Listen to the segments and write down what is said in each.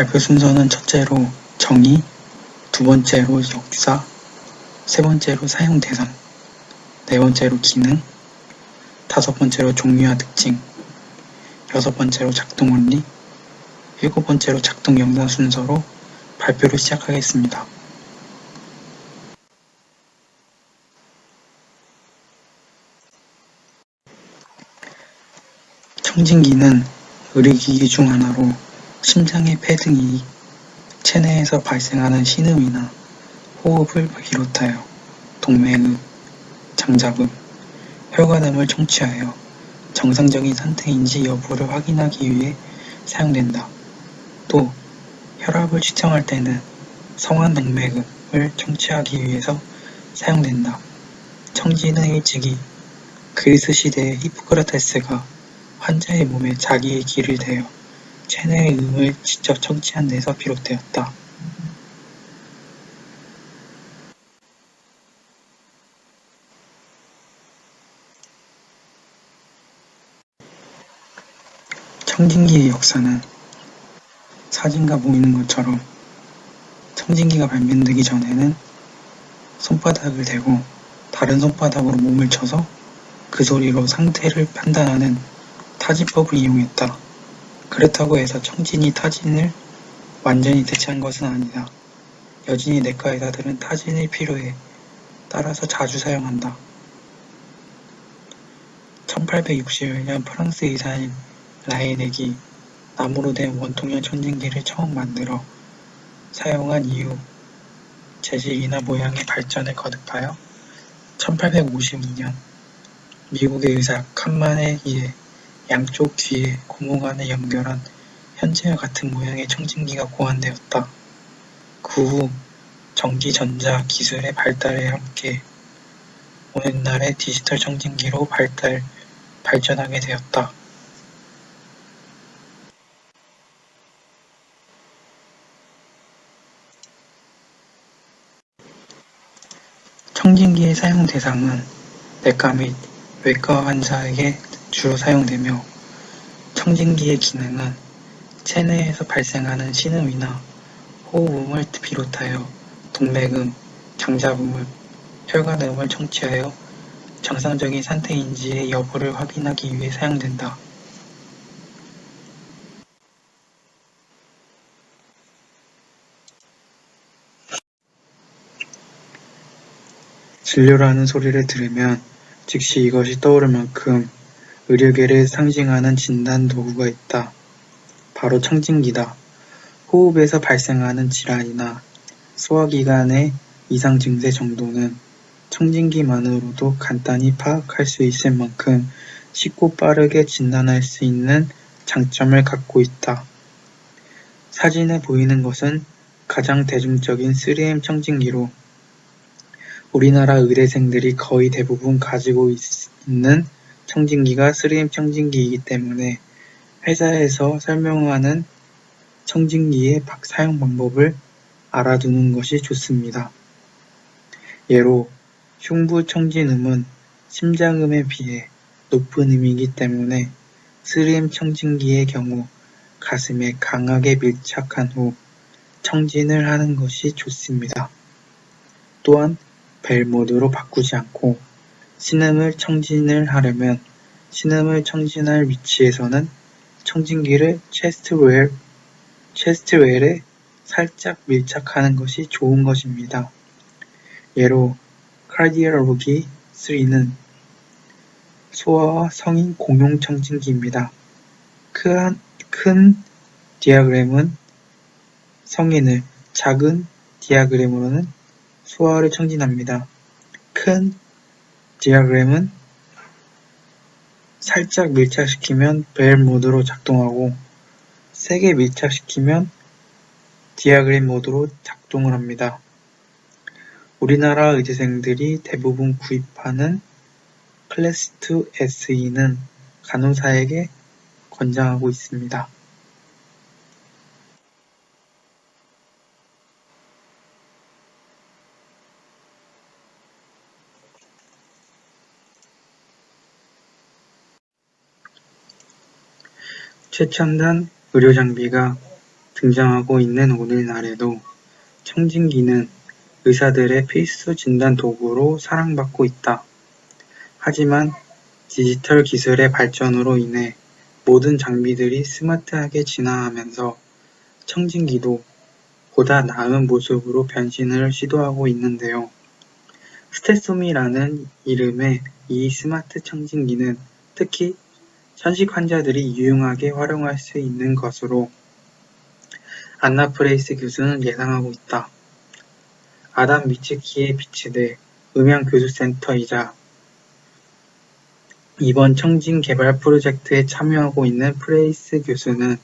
발표 순서는 첫째로 정의, 두 번째로 역사, 세 번째로 사용 대상, 네 번째로 기능, 다섯 번째로 종류와 특징, 여섯 번째로 작동 원리, 일곱 번째로 작동 영상 순서로 발표를 시작하겠습니다. 청진기는 의료기기 중 하나로 심장의 패등이 체내에서 발생하는 신음이나 호흡을 비롯하여 동맥음, 장잡음, 혈관음을 청취하여 정상적인 상태인지 여부를 확인하기 위해 사용된다. 또 혈압을 측정할 때는 성환동맥음을 청취하기 위해서 사용된다. 청진은 일찍이 그리스 시대의 히포크라테스가 환자의 몸에 자기의 기를 대어 체내의 음을 직접 청취한 데서 비롯되었다. 청진기의 역사는 사진과 보이는 것처럼 청진기가 발명되기 전에는 손바닥을 대고 다른 손바닥으로 몸을 쳐서 그 소리로 상태를 판단하는 타진법을 이용했다. 그렇다고 해서 청진이 타진을 완전히 대체한 것은 아니다. 여전히 내과 의사들은 타진이 필요해 따라서 자주 사용한다. 1861년 프랑스 의사인 라에넥이 나무로 된 원통형 청진기를 처음 만들어 사용한 이후 재질이나 모양의 발전을 거듭하여 1852년 미국의 의사 칸만에 의해 양쪽 귀에 고무관을 연결한 현재와 같은 모양의 청진기가 고안되었다. 그 후 전기 전자 기술의 발달에 함께 오늘날의 디지털 청진기로 발전하게 되었다. 청진기의 사용 대상은 내과 및 외과 환자에게 주로 사용되며 청진기의 기능은 체내에서 발생하는 신음이나 호흡음을 비롯하여 동맥음, 장잡음, 혈관음을 청취하여 정상적인 상태인지의 여부를 확인하기 위해 사용된다. 진료라는 소리를 들으면 즉시 이것이 떠오를 만큼 의료계를 상징하는 진단 도구가 있다. 바로 청진기다. 호흡에서 발생하는 질환이나 소화기관의 이상 증세 정도는 청진기만으로도 간단히 파악할 수 있을 만큼 쉽고 빠르게 진단할 수 있는 장점을 갖고 있다. 사진에 보이는 것은 가장 대중적인 3M 청진기로 우리나라 의대생들이 거의 대부분 가지고 있는 청진기가 3M 청진기이기 때문에 회사에서 설명하는 청진기의 사용 방법을 알아두는 것이 좋습니다. 예로 흉부 청진음은 심장음에 비해 높은 음이기 때문에 3M 청진기의 경우 가슴에 강하게 밀착한 후 청진을 하는 것이 좋습니다. 또한 벨 모드로 바꾸지 않고 신음을 청진을 하려면 신음을 청진할 위치에서는 청진기를 체스트웰에 살짝 밀착하는 것이 좋은 것입니다. 예로 카디올로기 3는 소아와 성인 공용 청진기입니다. 큰 디아그램은 성인을, 작은 디아그램으로는 소아를 청진합니다. 큰 디아그램은 살짝 밀착시키면 벨 모드로 작동하고 세게 밀착시키면 디아그램 모드로 작동을 합니다. 우리나라 의대생들이 대부분 구입하는 클래스2 SE는 간호사에게 권장하고 있습니다. 최첨단 의료장비가 등장하고 있는 오늘날에도 청진기는 의사들의 필수 진단 도구로 사랑받고 있다. 하지만 디지털 기술의 발전으로 인해 모든 장비들이 스마트하게 진화하면서 청진기도 보다 나은 모습으로 변신을 시도하고 있는데요. 스테소미라는 이름의 이 스마트 청진기는 특히 천식 환자들이 유용하게 활용할 수 있는 것으로 안나 프레이스 교수는 예상하고 있다. 아담 미츠키의 비치대 음향교수센터이자 이번 청진 개발 프로젝트에 참여하고 있는 프레이스 교수는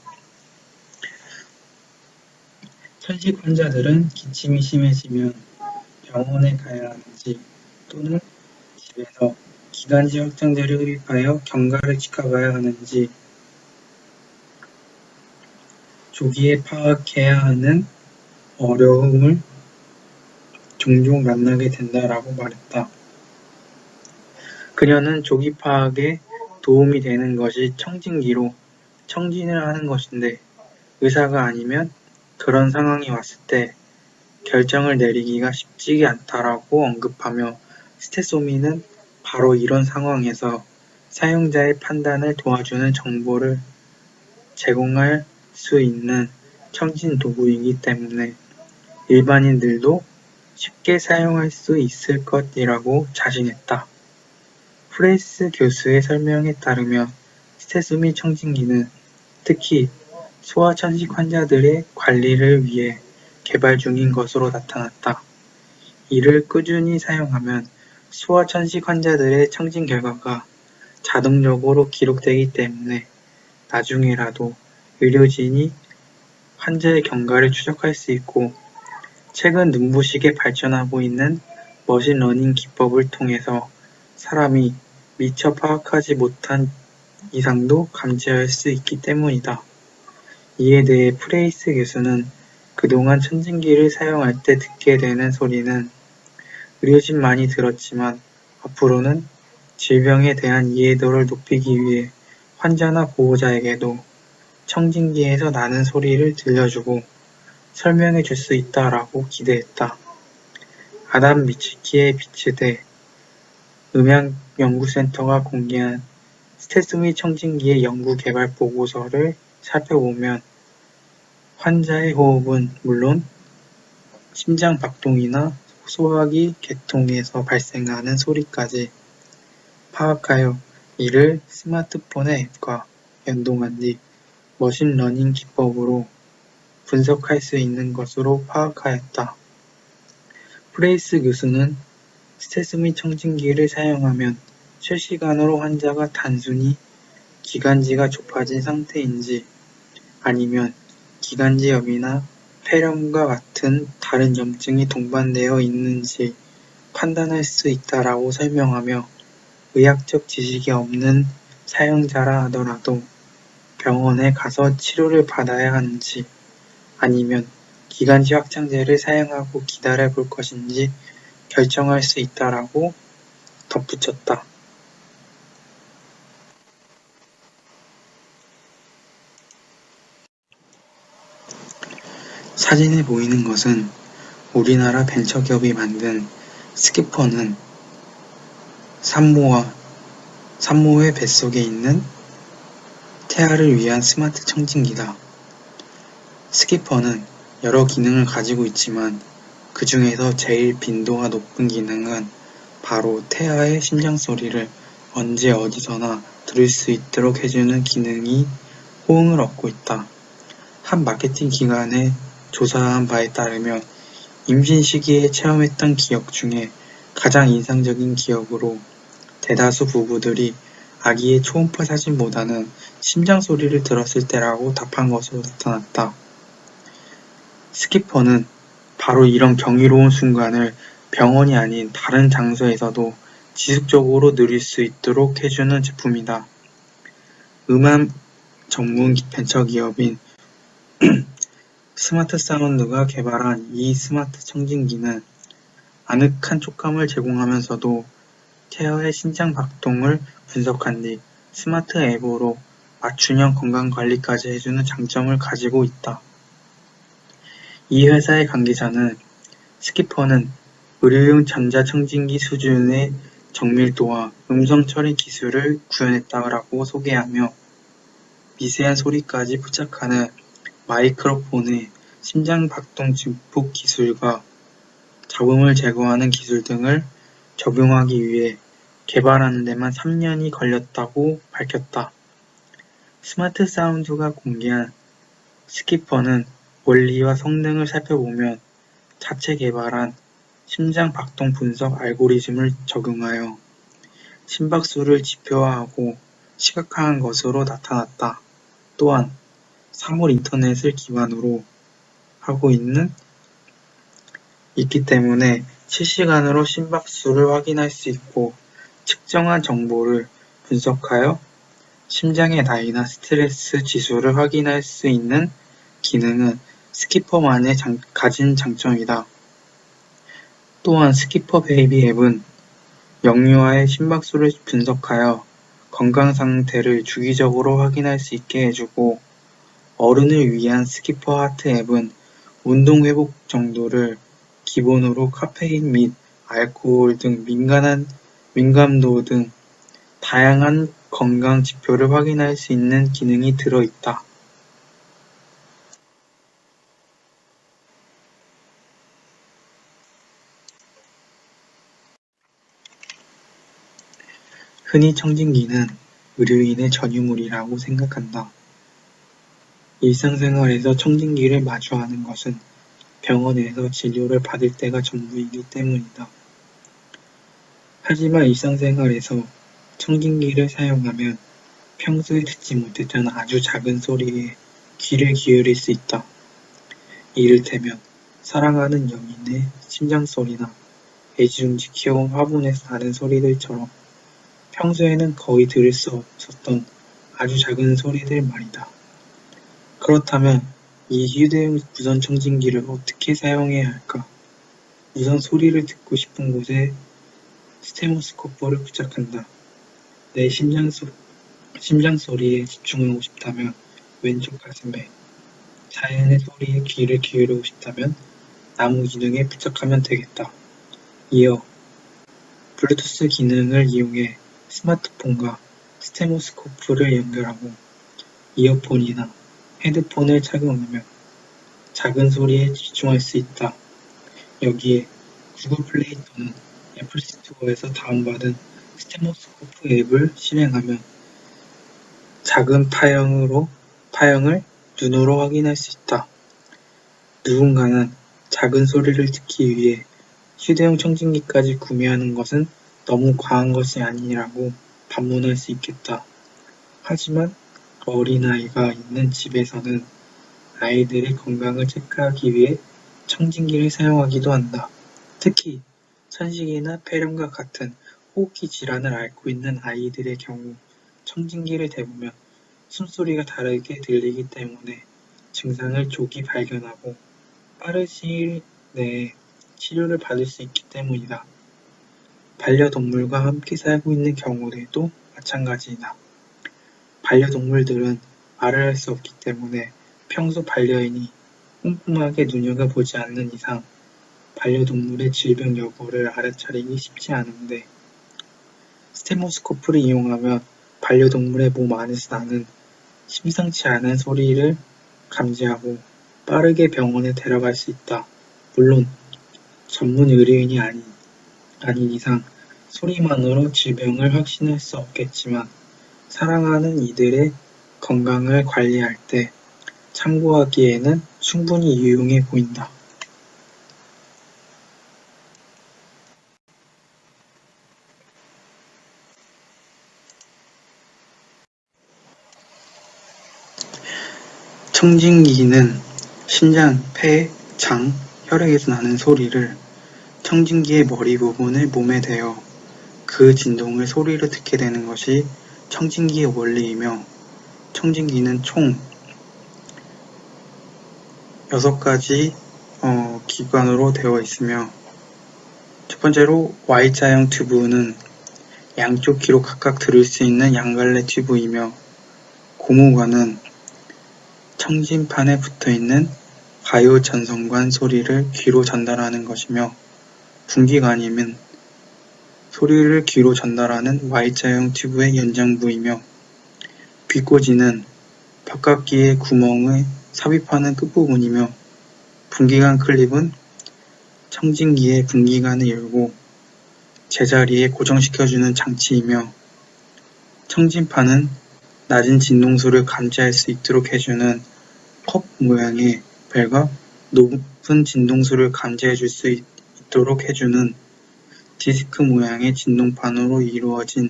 천식 환자들은 기침이 심해지면 병원에 가야 하는지 또는 집에서 기관지 확장제를 흡입하여 경과를 지켜봐야 하는지 조기에 파악해야 하는 어려움을 종종 만나게 된다라고 말했다. 그녀는 조기 파악에 도움이 되는 것이 청진기로 청진을 하는 것인데 의사가 아니면 그런 상황이 왔을 때 결정을 내리기가 쉽지가 않다라고 언급하며 스테소미는 바로 이런 상황에서 사용자의 판단을 도와주는 정보를 제공할 수 있는 청진 도구이기 때문에 일반인들도 쉽게 사용할 수 있을 것이라고 자신했다. 프레이스 교수의 설명에 따르면 스테소미 청진기는 특히 소아천식 환자들의 관리를 위해 개발 중인 것으로 나타났다. 이를 꾸준히 사용하면 소아천식 환자들의 청진 결과가 자동적으로 기록되기 때문에 나중에라도 의료진이 환자의 경과를 추적할 수 있고 최근 눈부시게 발전하고 있는 머신러닝 기법을 통해서 사람이 미처 파악하지 못한 이상도 감지할 수 있기 때문이다. 이에 대해 프레이스 교수는 그동안 청진기를 사용할 때 듣게 되는 소리는 의료진만이 들었지만 앞으로는 질병에 대한 이해도를 높이기 위해 환자나 보호자에게도 청진기에서 나는 소리를 들려주고 설명해 줄 수 있다라고 기대했다. 아담 미츠키의 비츠대 음향연구센터가 공개한 스테소미 청진기의 연구 개발 보고서를 살펴보면 환자의 호흡은 물론 심장 박동이나 소화기 계통에서 발생하는 소리까지 파악하여 이를 스마트폰의 앱과 연동한 뒤 머신러닝 기법으로 분석할 수 있는 것으로 파악하였다. 프레이스 교수는 스테소미 청진기를 사용하면 실시간으로 환자가 단순히 기관지가 좁아진 상태인지 아니면 기관지염이나 폐렴과 같은 다른 염증이 동반되어 있는지 판단할 수 있다라고 설명하며 의학적 지식이 없는 사용자라 하더라도 병원에 가서 치료를 받아야 하는지 아니면 기관지 확장제를 사용하고 기다려 볼 것인지 결정할 수 있다라고 덧붙였다. 사진에 보이는 것은 우리나라 벤처기업이 만든 스키퍼는 산모의 뱃속에 있는 태아를 위한 스마트 청진기다. 스키퍼는 여러 기능을 가지고 있지만 그 중에서 제일 빈도가 높은 기능은 바로 태아의 심장소리를 언제 어디서나 들을 수 있도록 해주는 기능이 호응을 얻고 있다. 한 마케팅 기관에 조사한 바에 따르면 임신 시기에 체험했던 기억 중에 가장 인상적인 기억으로 대다수 부부들이 아기의 초음파 사진보다는 심장 소리를 들었을 때라고 답한 것으로 나타났다. 스키퍼는 바로 이런 경이로운 순간을 병원이 아닌 다른 장소에서도 지속적으로 누릴 수 있도록 해주는 제품이다. 음악 전문 벤처기업인 스마트 사운드가 개발한 이 스마트 청진기는 아늑한 촉감을 제공하면서도 태아의 심장 박동을 분석한 뒤 스마트 앱으로 맞춤형 건강관리까지 해주는 장점을 가지고 있다. 이 회사의 관계자는 스키퍼는 의료용 전자청진기 수준의 정밀도와 음성 처리 기술을 구현했다라고 소개하며 미세한 소리까지 포착하는 마이크로폰의 심장 박동 증폭 기술과 잡음을 제거하는 기술 등을 적용하기 위해 개발하는 데만 3년이 걸렸다고 밝혔다. 스마트 사운드가 공개한 스키퍼는 원리와 성능을 살펴보면 자체 개발한 심장 박동 분석 알고리즘을 적용하여 심박수를 지표화하고 시각화한 것으로 나타났다. 또한 사물 인터넷을 기반으로 하고 있기 때문에 실시간으로 심박수를 확인할 수 있고 측정한 정보를 분석하여 심장의 나이나 스트레스 지수를 확인할 수 있는 기능은 스키퍼만의 가진 장점이다. 또한 스키퍼 베이비 앱은 영유아의 심박수를 분석하여 건강 상태를 주기적으로 확인할 수 있게 해주고 어른을 위한 스키퍼 하트 앱은 운동 회복 정도를 기본으로 카페인 및 알코올 등 민감도 등 다양한 건강 지표를 확인할 수 있는 기능이 들어있다. 흔히 청진기는 의료인의 전유물이라고 생각한다. 일상생활에서 청진기를 마주하는 것은 병원에서 진료를 받을 때가 전부이기 때문이다. 하지만 일상생활에서 청진기를 사용하면 평소에 듣지 못했던 아주 작은 소리에 귀를 기울일 수 있다. 이를테면 사랑하는 연인의 심장소리나 애지중지 키워온 화분에서 나는 소리들처럼 평소에는 거의 들을 수 없었던 아주 작은 소리들 말이다. 그렇다면 이 휴대용 무선 청진기를 어떻게 사용해야 할까? 우선 소리를 듣고 싶은 곳에 스테모스코프를 부착한다. 내 심장 소리에 집중하고 싶다면 왼쪽 가슴에, 자연의 소리에 귀를 기울이고 싶다면 나무 기둥에 부착하면 되겠다. 이어 블루투스 기능을 이용해 스마트폰과 스테모스코프를 연결하고 이어폰이나 헤드폰을 착용하면 작은 소리에 집중할 수 있다. 여기에 구글 플레이 또는 애플 스토어에서 다운받은 스테모스코프 앱을 실행하면 작은 파형을 눈으로 확인할 수 있다. 누군가는 작은 소리를 듣기 위해 휴대용 청진기까지 구매하는 것은 너무 과한 것이 아니라고 반문할 수 있겠다. 하지만 어린아이가 있는 집에서는 아이들의 건강을 체크하기 위해 청진기를 사용하기도 한다. 특히 천식이나 폐렴과 같은 호흡기 질환을 앓고 있는 아이들의 경우 청진기를 대보면 숨소리가 다르게 들리기 때문에 증상을 조기 발견하고 빠른 시일 내에 치료를 받을 수 있기 때문이다. 반려동물과 함께 살고 있는 경우에도 마찬가지이다. 반려동물들은 말을 할 수 없기 때문에 평소 반려인이 꼼꼼하게 눈여겨보지 않는 이상 반려동물의 질병 여부를 알아차리기 쉽지 않은데 스테모스코프를 이용하면 반려동물의 몸 안에서 나는 심상치 않은 소리를 감지하고 빠르게 병원에 데려갈 수 있다. 물론 전문 의료인이 아닌 이상 소리만으로 질병을 확신할 수 없겠지만 사랑하는 이들의 건강을 관리할 때 참고하기에는 충분히 유용해 보인다. 청진기는 심장, 폐, 장, 혈액에서 나는 소리를 청진기의 머리 부분을 몸에 대어 그 진동을 소리로 듣게 되는 것이 청진기의 원리이며 청진기는 총 6가지 기관으로 되어 있으며 첫 번째로 Y자형 튜브는 양쪽 귀로 각각 들을 수 있는 양갈래 튜브이며 고무관은 청진판에 붙어있는 가요 전선관 소리를 귀로 전달하는 것이며 분기관임은 소리를 귀로 전달하는 Y자형 튜브의 연장부이며 귀꽂이는 바깥귀의 구멍에 삽입하는 끝부분이며 분기관 클립은 청진기의 분기관을 열고 제자리에 고정시켜주는 장치이며 청진판은 낮은 진동수를 감지할 수 있도록 해주는 컵 모양의 벨과 높은 진동수를 감지해줄 수 있도록 해주는 디스크 모양의 진동판으로 이루어진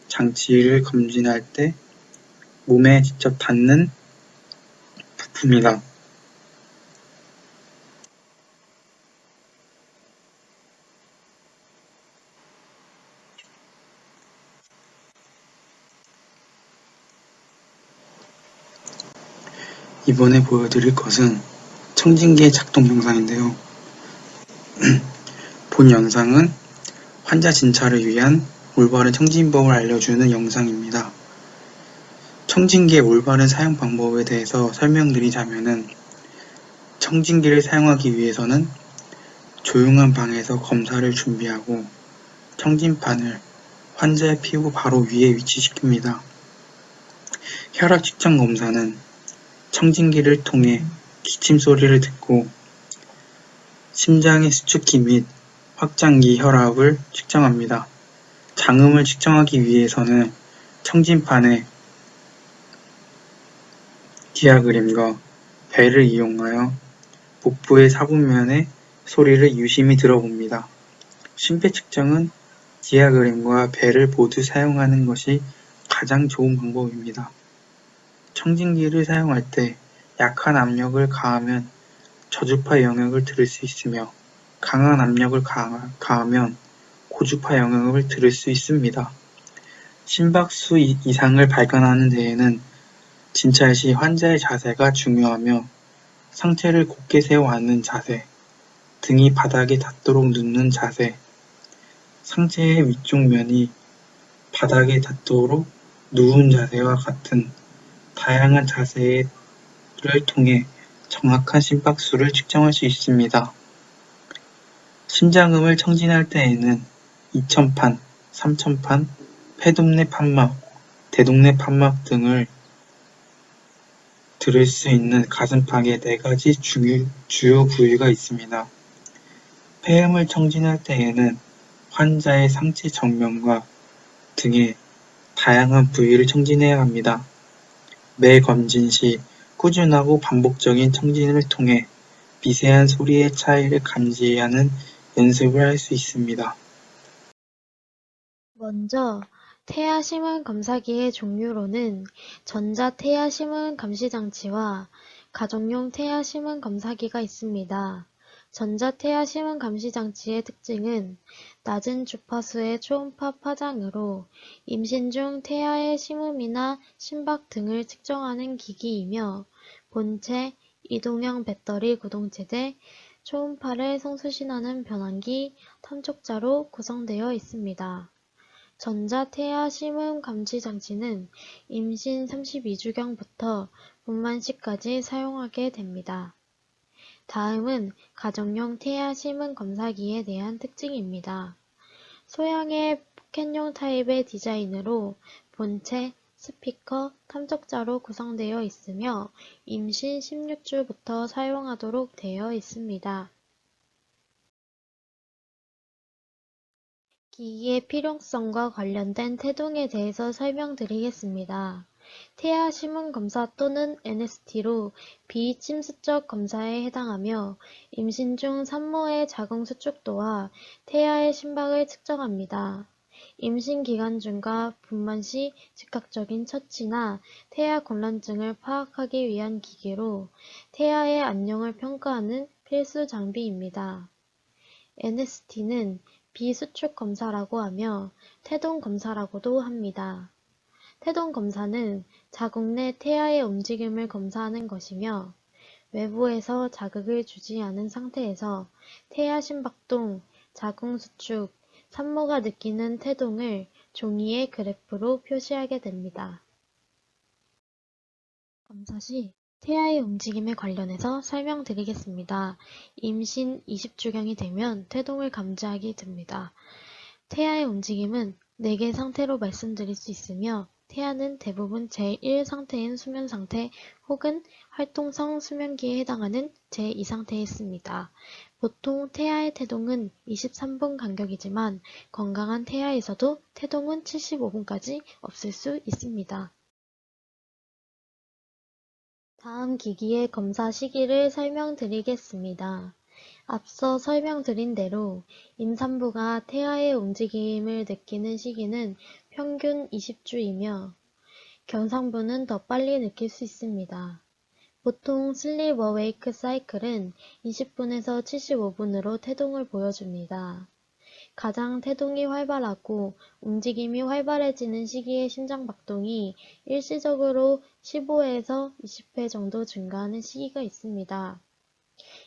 장치를 검진할 때 몸에 직접 닿는 부품이다. 이번에 보여드릴 것은 청진기의 작동 영상인데요. 본 영상은 환자 진찰을 위한 올바른 청진법을 알려주는 영상입니다. 청진기의 올바른 사용 방법에 대해서 설명드리자면은 청진기를 사용하기 위해서는 조용한 방에서 검사를 준비하고 청진판을 환자의 피부 바로 위에 위치시킵니다. 혈압 측정 검사는 청진기를 통해 기침 소리를 듣고 심장의 수축기 및 확장기 혈압을 측정합니다. 장음을 측정하기 위해서는 청진판에 디아그램과 벨을 이용하여 복부의 사분면의 소리를 유심히 들어봅니다. 심폐 측정은 디아그램과 벨을 모두 사용하는 것이 가장 좋은 방법입니다. 청진기를 사용할 때 약한 압력을 가하면 저주파 영역을 들을 수 있으며 강한 압력을 가하면 고주파 영역을 들을 수 있습니다. 심박수 이상을 발견하는 데에는 진찰 시 환자의 자세가 중요하며 상체를 곧게 세워 앉는 자세, 등이 바닥에 닿도록 눕는 자세, 상체의 위쪽 면이 바닥에 닿도록 누운 자세와 같은 다양한 자세를 통해 정확한 심박수를 측정할 수 있습니다. 심장음을 청진할 때에는 2000판, 3000판, 폐동내 판막, 대동내 판막 등을 들을 수 있는 가슴팍에 4가지 주요 부위가 있습니다. 폐음을 청진할 때에는 환자의 상체 정면과 등의 다양한 부위를 청진해야 합니다. 매 검진 시 꾸준하고 반복적인 청진을 통해 미세한 소리의 차이를 감지하는 연습을 할 수 있습니다. 먼저 태아심은 검사기의 종류로는 전자 태아심은 감시장치와 가정용 태아심은 검사기가 있습니다. 전자 태아심은 감시장치의 특징은 낮은 주파수의 초음파 파장으로 임신 중 태아의 심음이나 심박 등을 측정하는 기기이며 본체, 이동형 배터리 구동체대, 초음파를 성수신하는 변환기, 탐촉자로 구성되어 있습니다. 전자태아 심음 감지 장치는 임신 32주경부터 분만시까지 사용하게 됩니다. 다음은 가정용 태아 심음 검사기에 대한 특징입니다. 소형의 포켓용 타입의 디자인으로 본체, 스피커, 탐적자로 구성되어 있으며 임신 16주부터 사용하도록 되어 있습니다. 기기의 필요성과 관련된 태동에 대해서 설명드리겠습니다. 태아 심음 검사 또는 NST로 비침수적 검사에 해당하며 임신 중 산모의 자궁 수축도와 태아의 심박을 측정합니다. 임신 기간 중과 분만 시 즉각적인 처치나 태아 곤란증을 파악하기 위한 기기로 태아의 안녕을 평가하는 필수 장비입니다. NST는 비수축 검사라고 하며 태동 검사라고도 합니다. 태동 검사는 자궁 내 태아의 움직임을 검사하는 것이며 외부에서 자극을 주지 않은 상태에서 태아 심박동, 자궁 수축, 산모가 느끼는 태동을 종이의 그래프로 표시하게 됩니다. 검사 시 태아의 움직임에 관련해서 설명드리겠습니다. 임신 20주경이 되면 태동을 감지하게 됩니다. 태아의 움직임은 4개 상태로 말씀드릴 수 있으며 태아는 대부분 제1 상태인 수면 상태 혹은 활동성 수면기에 해당하는 제2 상태에 있습니다. 보통 태아의 태동은 23분 간격이지만 건강한 태아에서도 태동은 75분까지 없을 수 있습니다. 다음 기기의 검사 시기를 설명드리겠습니다. 앞서 설명드린 대로 임산부가 태아의 움직임을 느끼는 시기는 평균 20주이며 경상부는 더 빨리 느낄 수 있습니다. 보통 슬립 어웨이크 사이클은 20분에서 75분으로 태동을 보여줍니다. 가장 태동이 활발하고 움직임이 활발해지는 시기의 심장박동이 일시적으로 15회에서 20회 정도 증가하는 시기가 있습니다.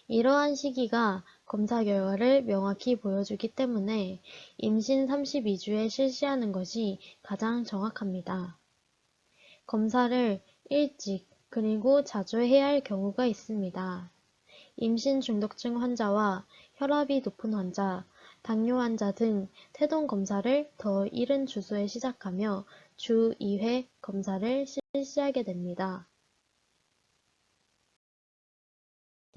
이러한 시기가 검사 결과를 명확히 보여주기 때문에 임신 32주에 실시하는 것이 가장 정확합니다. 검사를 일찍 그리고 자주 해야 할 경우가 있습니다. 임신 중독증 환자와 혈압이 높은 환자, 당뇨 환자 등 태동 검사를 더 이른 주수에 시작하며 주 2회 검사를 실시하게 됩니다.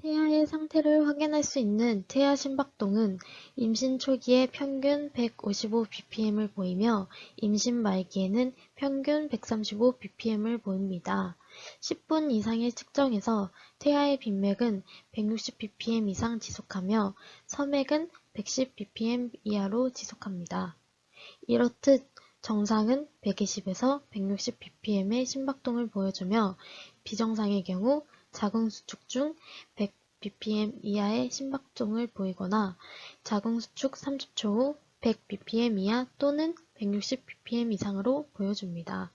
태아의 상태를 확인할 수 있는 태아 심박동은 임신 초기에 평균 155bpm을 보이며 임신 말기에는 평균 135bpm을 보입니다. 10분 이상의 측정에서 태아의 빈맥은 160bpm 이상 지속하며 서맥은 110bpm 이하로 지속합니다. 이렇듯 정상은 120에서 160bpm의 심박동을 보여주며 비정상의 경우 자궁수축 중 100bpm 이하의 심박동을 보이거나 자궁수축 30초 후 100bpm 이하 또는 160bpm 이상으로 보여줍니다.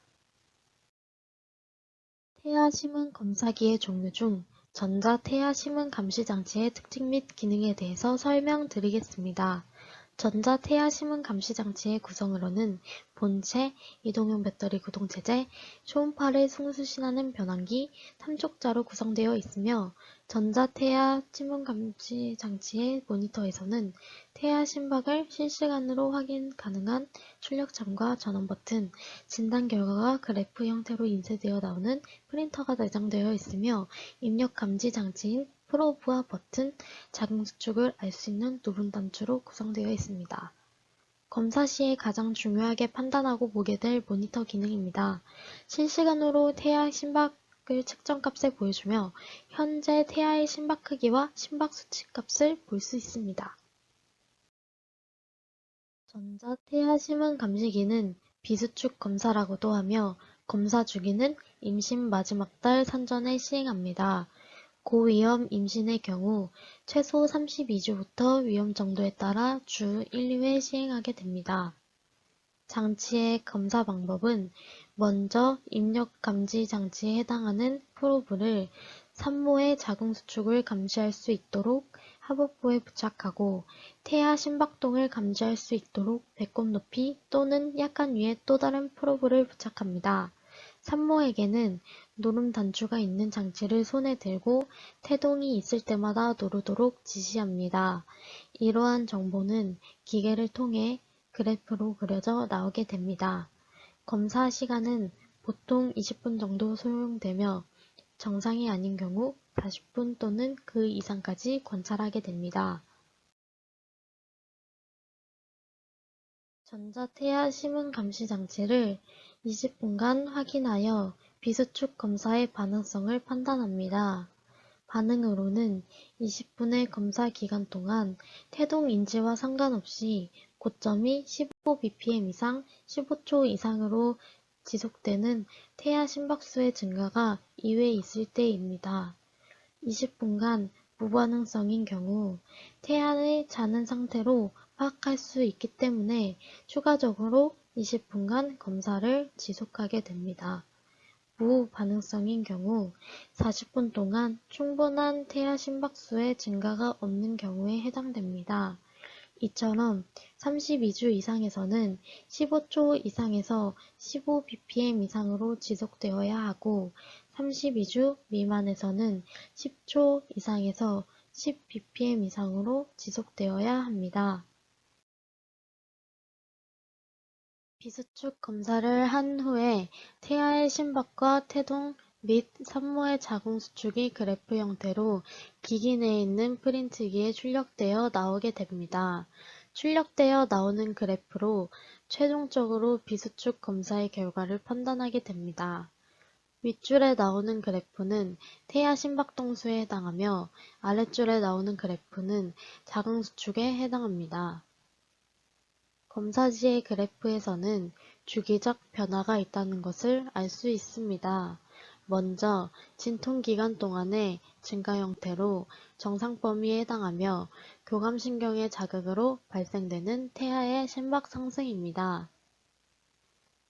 태아 심은 검사기의 종류 중 전자 태아 심은 감시 장치의 특징 및 기능에 대해서 설명드리겠습니다. 전자 태아 심은 감시 장치의 구성으로는 본체, 이동용 배터리 구동체제, 초음파를 승수신하는 변환기, 삼촉자로 구성되어 있으며 전자 태아 심은 감시 장치의 모니터에서는 태아 심박을 실시간으로 확인 가능한 출력창과 전원 버튼, 진단 결과가 그래프 형태로 인쇄되어 나오는 프린터가 내장되어 있으며 입력 감지 장치인 프로브와 버튼, 자궁수축을 알 수 있는 누름 단추로 구성되어 있습니다. 검사 시에 가장 중요하게 판단하고 보게 될 모니터 기능입니다. 실시간으로 태아 심박을 측정값을 보여주며 현재 태아의 심박 크기와 심박 수치값을 볼 수 있습니다. 전자 태아 심은 감시기는 비수축 검사라고도 하며 검사 주기는 임신 마지막 달 산전에 시행합니다. 고위험 임신의 경우 최소 32주부터 위험 정도에 따라 주 1, 2회 시행하게 됩니다. 장치의 검사 방법은 먼저 입력 감지 장치에 해당하는 프로브를 산모의 자궁수축을 감시할 수 있도록 하복부에 부착하고 태아 심박동을 감지할 수 있도록 배꼽 높이 또는 약간 위에 또 다른 프로브를 부착합니다. 산모에게는 누름 단추가 있는 장치를 손에 들고 태동이 있을 때마다 누르도록 지시합니다. 이러한 정보는 기계를 통해 그래프로 그려져 나오게 됩니다. 검사 시간은 보통 20분 정도 소요되며 정상이 아닌 경우 40분 또는 그 이상까지 관찰하게 됩니다. 전자태아 심은 감시 장치를 20분간 확인하여 비수축 검사의 반응성을 판단합니다. 반응으로는 20분의 검사 기간 동안 태동 인지와 상관없이 고점이 15bpm 이상 15초 이상으로 지속되는 태아 심박수의 증가가 2회 있을 때입니다. 20분간 무반응성인 경우 태아의 자는 상태로 파악할 수 있기 때문에 추가적으로 20분간 검사를 지속하게 됩니다. 무반응성인 경우 40분 동안 충분한 태아 심박수의 증가가 없는 경우에 해당됩니다. 이처럼 32주 이상에서는 15초 이상에서 15bpm 이상으로 지속되어야 하고 32주 미만에서는 10초 이상에서 10bpm 이상으로 지속되어야 합니다. 비수축 검사를 한 후에 태아의 심박과 태동 및 산모의 자궁수축이 그래프 형태로 기기 내에 있는 프린트기에 출력되어 나오게 됩니다. 출력되어 나오는 그래프로 최종적으로 비수축 검사의 결과를 판단하게 됩니다. 윗줄에 나오는 그래프는 태아 심박동수에 해당하며 아랫줄에 나오는 그래프는 자궁수축에 해당합니다. 검사지의 그래프에서는 주기적 변화가 있다는 것을 알 수 있습니다. 먼저 진통기간 동안의 증가 형태로 정상 범위에 해당하며 교감신경의 자극으로 발생되는 태아의 심박 상승입니다.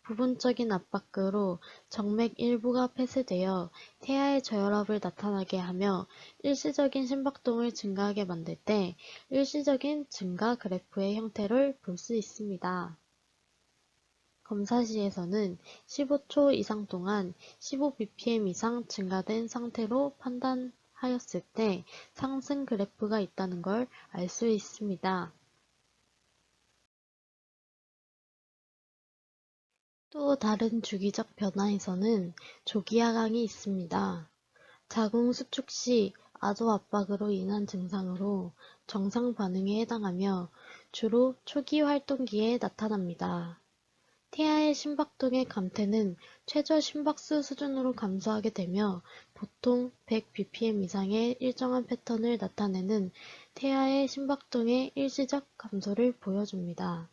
부분적인 압박으로 정맥 일부가 폐쇄되어 태아의 저혈압을 나타나게 하며 일시적인 심박동을 증가하게 만들 때 일시적인 증가 그래프의 형태를 볼 수 있습니다. 검사 시에서는 15초 이상 동안 15bpm 이상 증가된 상태로 판단하였을 때 상승 그래프가 있다는 걸 알 수 있습니다. 또 다른 주기적 변화에서는 조기 하강이 있습니다. 자궁 수축 시 아도 압박으로 인한 증상으로 정상 반응에 해당하며 주로 초기 활동기에 나타납니다. 태아의 심박동의 감퇴는 최저 심박수 수준으로 감소하게 되며 보통 100bpm 이상의 일정한 패턴을 나타내는 태아의 심박동의 일시적 감소를 보여줍니다.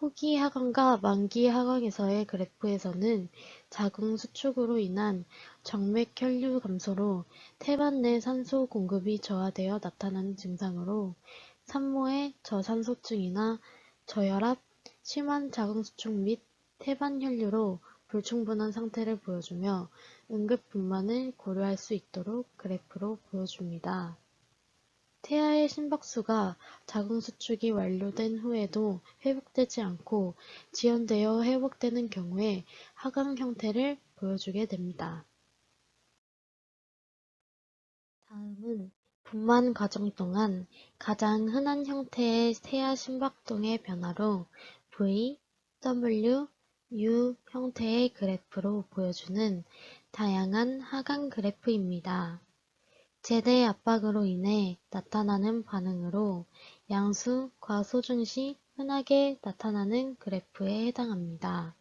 후기 하강과 만기 하강에서의 그래프에서는 자궁 수축으로 인한 정맥 혈류 감소로 태반 내 산소 공급이 저하되어 나타나는 증상으로 산모의 저산소증이나 저혈압, 심한 자궁 수축 및 태반 혈류로 불충분한 상태를 보여주며 응급 분만을 고려할 수 있도록 그래프로 보여줍니다. 태아의 심박수가 자궁수축이 완료된 후에도 회복되지 않고 지연되어 회복되는 경우에 하강 형태를 보여주게 됩니다. 다음은 분만 과정 동안 가장 흔한 형태의 태아 심박동의 변화로 V, W, U 형태의 그래프로 보여주는 다양한 하강 그래프입니다. 제대 압박으로 인해 나타나는 반응으로 양수, 과소중 시 흔하게 나타나는 그래프에 해당합니다.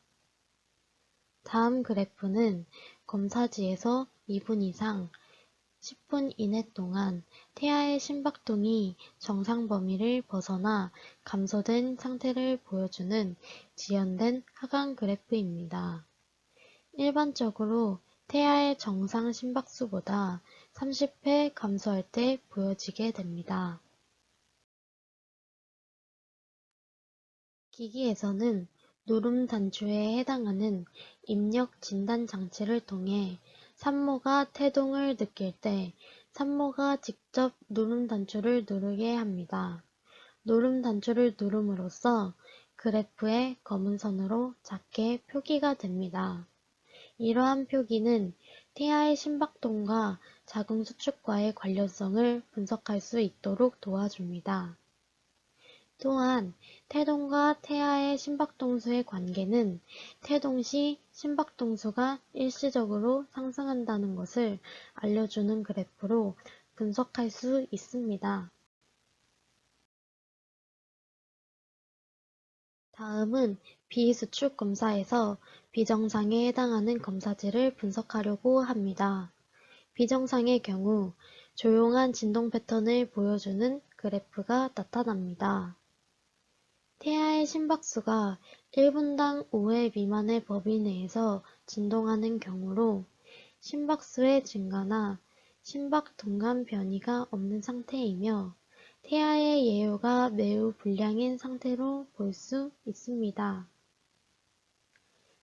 다음 그래프는 검사지에서 2분 이상 10분 이내 동안 태아의 심박동이 정상 범위를 벗어나 감소된 상태를 보여주는 지연된 하강 그래프입니다. 일반적으로 태아의 정상 심박수보다 30회 감소할 때 보여지게 됩니다. 기기에서는 누름 단추에 해당하는 입력 진단 장치를 통해 산모가 태동을 느낄 때 산모가 직접 누름 단추를 누르게 합니다. 누름 단추를 누름으로써 그래프의 검은 선으로 작게 표기가 됩니다. 이러한 표기는 태아의 심박동과 자궁 수축과의 관련성을 분석할 수 있도록 도와줍니다. 또한 태동과 태아의 심박동수의 관계는 태동 시 심박동수가 일시적으로 상승한다는 것을 알려주는 그래프로 분석할 수 있습니다. 다음은 비수축 검사에서 비정상에 해당하는 검사지를 분석하려고 합니다. 비정상의 경우 조용한 진동 패턴을 보여주는 그래프가 나타납니다. 태아의 심박수가 1분당 5회 미만의 범위 내에서 진동하는 경우로 심박수의 증가나 심박 동간 변이가 없는 상태이며 태아의 예후가 매우 불량인 상태로 볼 수 있습니다.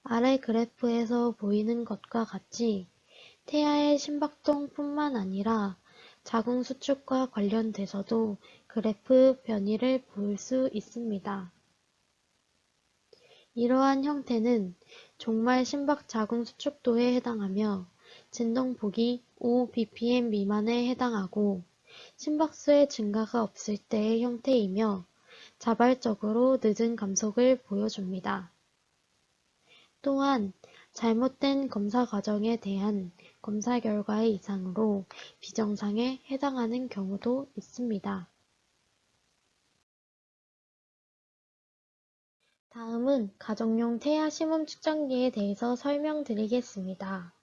아래 그래프에서 보이는 것과 같이 태아의 심박동 뿐만 아니라 자궁 수축과 관련돼서도 그래프 변이를 볼 수 있습니다. 이러한 형태는 종말 심박 자궁 수축도에 해당하며 진동폭이 5bpm 미만에 해당하고 심박수의 증가가 없을 때의 형태이며 자발적으로 늦은 감속을 보여줍니다. 또한 잘못된 검사 과정에 대한 검사 결과의 이상으로 비정상에 해당하는 경우도 있습니다. 다음은 가정용 태아 심음 측정기에 대해서 설명드리겠습니다.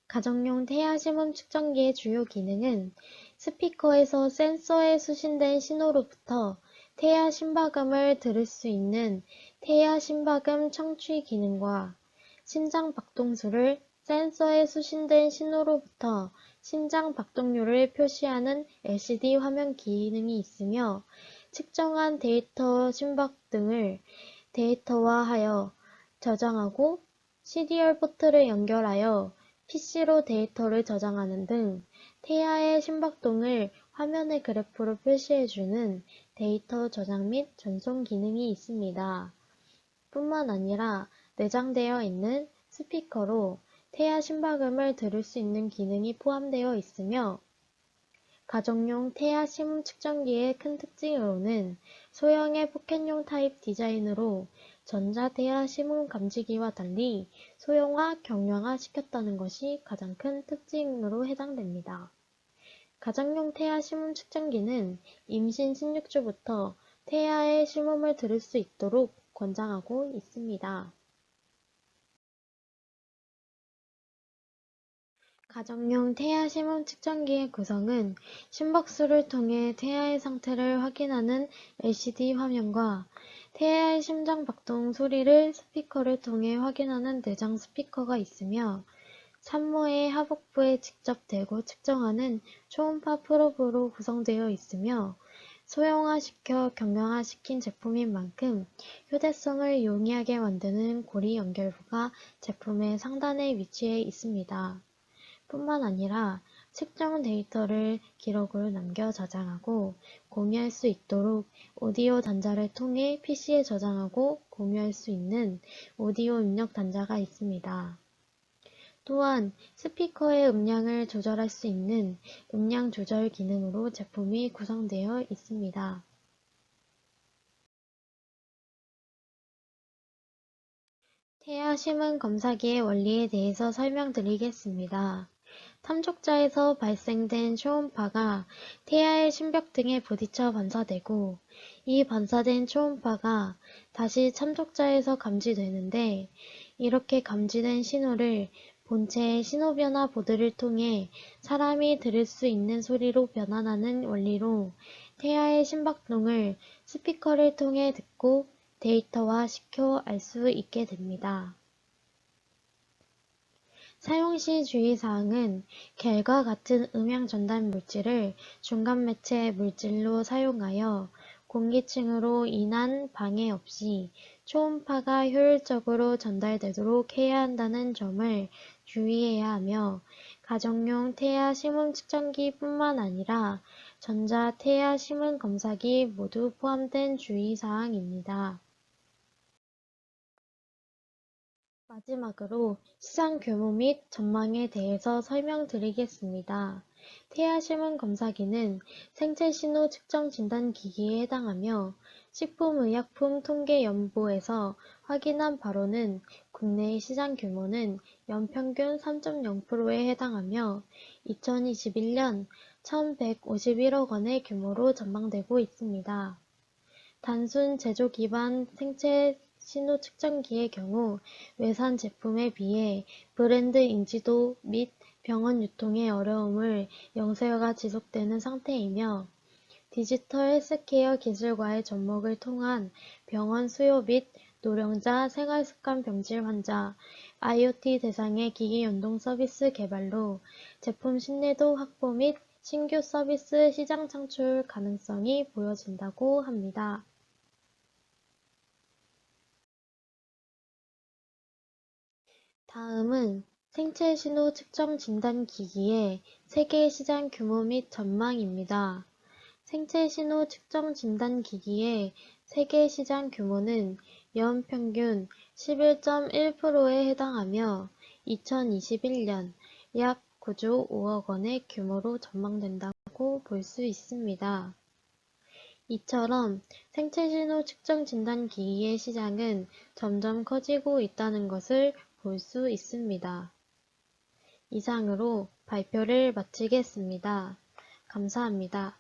가정용 태아 심음 측정기의 주요 기능은 스피커에서 센서에 수신된 신호로부터 태아 심박음을 들을 수 있는 태아 심박음 청취 기능과 심장 박동수를 센서에 수신된 신호로부터 심장 박동률을 표시하는 LCD 화면 기능이 있으며 측정한 데이터 심박 등을 데이터화하여 저장하고 시리얼 포트를 연결하여 PC로 데이터를 저장하는 등 태아의 심박동을 화면의 그래프로 표시해주는 데이터 저장 및 전송 기능이 있습니다. 뿐만 아니라 내장되어 있는 스피커로 태아 심박음을 들을 수 있는 기능이 포함되어 있으며 가정용 태아 심음 측정기의 큰 특징으로는 소형의 포켓용 타입 디자인으로 전자 태아 심음 감지기와 달리 소형화, 경량화 시켰다는 것이 가장 큰 특징으로 해당됩니다. 가정용 태아 심음 측정기는 임신 16주부터 태아의 심음을 들을 수 있도록 권장하고 있습니다. 가정용 태아 심음 측정기의 구성은 심박수를 통해 태아의 상태를 확인하는 LCD 화면과 태아의 심장 박동 소리를 스피커를 통해 확인하는 내장 스피커가 있으며 산모의 하복부에 직접 대고 측정하는 초음파 프로브로 구성되어 있으며 소형화시켜 경량화시킨 제품인 만큼 휴대성을 용이하게 만드는 고리 연결부가 제품의 상단에 위치해 있습니다. 뿐만 아니라 측정 데이터를 기록으로 남겨 저장하고 공유할 수 있도록 오디오 단자를 통해 PC에 저장하고 공유할 수 있는 오디오 입력 단자가 있습니다. 또한 스피커의 음량을 조절할 수 있는 음량 조절 기능으로 제품이 구성되어 있습니다. 태아 심음 검사기의 원리에 대해서 설명드리겠습니다. 탐족자에서 발생된 초음파가 태아의 심벽 등에 부딪혀 반사되고 이 반사된 초음파가 다시 참족자에서 감지되는데 이렇게 감지된 신호를 본체의 신호변화 보드를 통해 사람이 들을 수 있는 소리로 변환하는 원리로 태아의 심박동을 스피커를 통해 듣고 데이터화 시켜 알 수 있게 됩니다. 사용 시 주의사항은 겔과 같은 음향 전달 물질을 중간 매체 물질로 사용하여 공기층으로 인한 방해 없이 초음파가 효율적으로 전달되도록 해야 한다는 점을 주의해야 하며 가정용 태아 심음 측정기 뿐만 아니라 전자 태아 심음 검사기 모두 포함된 주의사항입니다. 마지막으로 시장 규모 및 전망에 대해서 설명드리겠습니다. 태아 심음 검사기는 생체 신호 측정 진단 기기에 해당하며 식품의약품 통계연보에서 확인한 바로는 국내의 시장 규모는 연평균 3.0%에 해당하며 2021년 1,151억 원의 규모로 전망되고 있습니다. 단순 제조 기반 생체 신호 측정기의 경우 외산 제품에 비해 브랜드 인지도 및 병원 유통의 어려움을 영세가 지속되는 상태이며 디지털 헬스케어 기술과의 접목을 통한 병원 수요 및 노령자 생활습관 병질 환자, IoT 대상의 기기 연동 서비스 개발로 제품 신뢰도 확보 및 신규 서비스 시장 창출 가능성이 보여진다고 합니다. 다음은 생체 신호 측정 진단 기기의 세계 시장 규모 및 전망입니다. 생체 신호 측정 진단 기기의 세계 시장 규모는 연평균 11.1%에 해당하며 2021년 약 9조 5억 원의 규모로 전망된다고 볼 수 있습니다. 이처럼 생체신호 측정 진단기기의 시장은 점점 커지고 있다는 것을 볼 수 있습니다. 이상으로 발표를 마치겠습니다. 감사합니다.